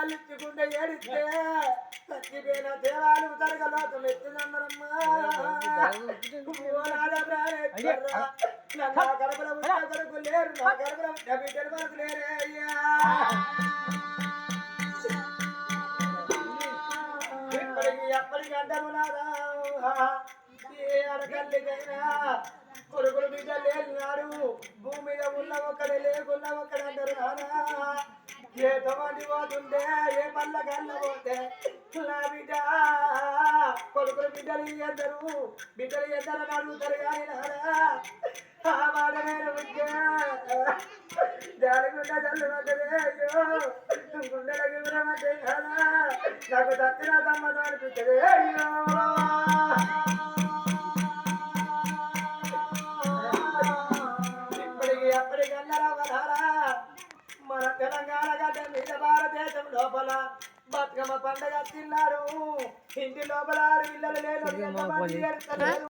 దేవాలు ఇచ్చుకుంటే ఏడిస్తే చచ్చిపోయిన దేవాలు తరగలోకం ఎత్తునమ్మా నా గడపల కొడుకు లేరు నా గడపల బిడ్డల వరకు లేరే అయ్యా ఇప్పటికి ఎప్పటికి అంటారు నాదా ఏ అడగల్లికైనా కొడుకులు బిడ్డ లేనాడు భూమి మీద ఉన్న ఒక్కడే లేకున్నా ఒక్కడంటారు నానా ఏ తమాటి పోతుంటే ఏ పళ్ళ కళ్ళ పోతే నా బిడ్డ కొడుకులు బిడ్డలు ఇద్దరని అడుగుతారు కానీ నానా ఆ మాట నేను జాలిగుండా జల్లు పడ్డదే అయ్యో గుండెలకు వివరమంటే కాదా నాకు దక్కిన తమ్మతో అనిపించదే అయ్యో మన తెలంగాణ గడ్డ మీద భారతదేశం లోపల బతుకమ్మ పండగ తిన్నారు ఇంటి లోపల ఇళ్ళలు లేదు